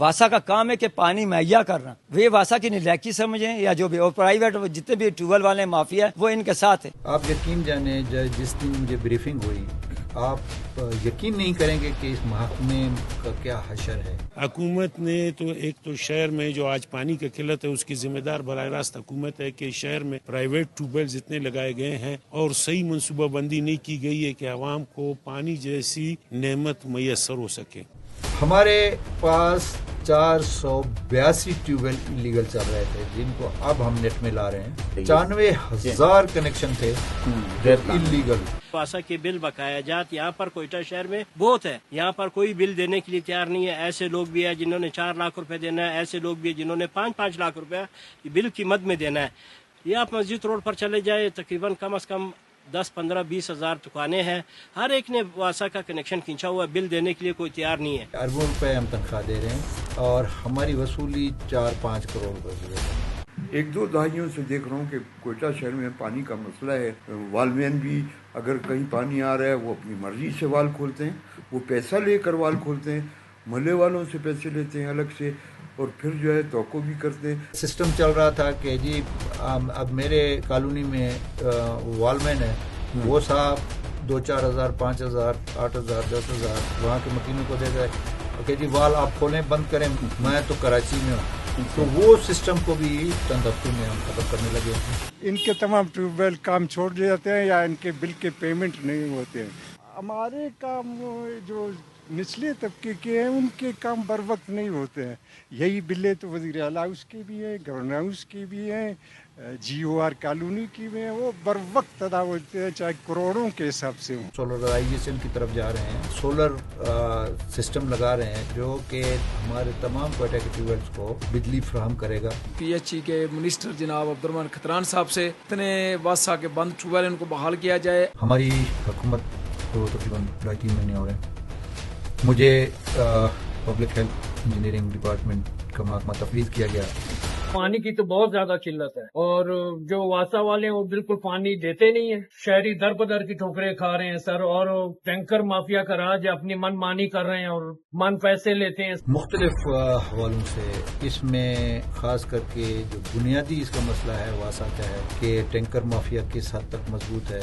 واسا کا کام ہے کہ پانی مہیا کرنا، وہ واسا کی نلائکی سمجھیں یا جو بھی، اور پرائیویٹ جتنے بھی ٹیوب ویل والے مافیا وہ ان کے ساتھ ہے۔ آپ یقین جانیں جس دن مجھے بریفنگ ہوئی، آپ یقین نہیں کریں گے کہ اس محکمے کا کیا حشر ہے۔ حکومت نے تو ایک تو شہر میں جو آج پانی کی قلت ہے اس کی ذمہ دار براہ راست حکومت ہے کہ شہر میں پرائیویٹ ٹیوب ویل جتنے لگائے گئے ہیں اور صحیح منصوبہ بندی نہیں کی گئی ہے کہ عوام کو پانی جیسی نعمت میسر ہو سکے۔ ہمارے پاس 482 ٹیوب ویل انلیگل چل رہے تھے، جن کو اب ہم نیٹ میں لا رہے ہیں۔ 95,000 کنیکشن تھے انلیگل۔ واسا کے بل بقایا جات یہاں پر کوئٹہ شہر میں بہت ہے، یہاں پر کوئی بل دینے کے لیے تیار نہیں ہے۔ ایسے لوگ بھی ہیں جنہوں نے 4 لاکھ روپے دینا ہے، ایسے لوگ بھی ہیں جنہوں نے 5-5 لاکھ روپے بل کی مد میں دینا ہے۔ یہ آپ مسجد روڈ پر چلے جائے، تقریباً کم از کم 10-15-20 ہزار دکانیں ہیں، ہر ایک نے واسا کا کنیکشن کھینچا ہوا ہے، بل دینے کے لیے کوئی تیار نہیں ہے۔ اربوں روپے ہم تنخواہ دے رہے ہیں اور ہماری وصولی 4-5 کروڑ روپے۔ 1-2 دہائیوں سے دیکھ رہا ہوں کہ کوئٹہ شہر میں پانی کا مسئلہ ہے۔ والمین بھی اگر کہیں پانی آ رہا ہے وہ اپنی مرضی سے وال کھولتے ہیں، وہ پیسہ لے کر وال کھولتے ہیں، محلے والوں سے پیسے لیتے ہیں الگ سے، اور پھر جو ہے توقع بھی کرتے ہیں۔ سسٹم چل رہا تھا کہ جی اب میرے کالونی میں والمین ہے، وہ صاحب 2-4 ہزار، 5 ہزار، 8 ہزار، 10 ہزار وہاں کے مکینوں کو دے گئے کہ جی وال آپ کھولیں بند کریں، میں تو کراچی میں ہوں۔ تو وہ سسٹم کو بھی چند ہفتوں میں ہم ختم کرنے لگے۔ ان کے تمام ٹیوب ویل کام چھوڑ دیتے ہیں یا ان کے بل کے پیمنٹ نہیں ہوتے ہیں۔ ہمارے کام جو نچلے طبقے کے ہیں ان کے کام بر وقت نہیں ہوتے ہیں۔ یہی بلیں تو وزیر اعلیٰ ہاؤس کی بھی ہیں، گورنر ہاؤس کی بھی ہیں، GOR کالونی کی بھی ہیں، وہ بر وقت ادا ہوتے ہیں چاہے کروڑوں کے حساب سے ہوں۔ سولرائزیشن کی طرف جا رہے ہیں، سولر سسٹم لگا رہے ہیں جو کہ ہمارے تمام کوئٹہ کے ٹیوب ویلز کو بجلی فراہم کرے گا۔ PHE کے منسٹر جناب عبدالرحمان کھتران صاحب سے اتنے واسا کے بند ٹیوب ویل ان کو بحال کیا جائے۔ ہماری حکومت کو تقریباً 2.5-3 مہینے ہو رہے ہیں۔ مجھے پبلک ہیلتھ انجینئرنگ ڈپارٹمنٹ کا محکمہ تفویض کیا گیا۔ پانی کی تو بہت زیادہ قلت ہے اور جو واسا والے ہیں وہ بالکل پانی دیتے نہیں ہیں، شہری در بدر کی ٹھوکریں کھا رہے ہیں سر، اور ٹینکر مافیا کا راج اپنی من مانی کر رہے ہیں اور من پیسے لیتے ہیں۔ مختلف حوالوں سے اس میں خاص کر کے جو بنیادی اس کا مسئلہ ہے واسا کا ہے کہ ٹینکر مافیا کس حد تک مضبوط ہے۔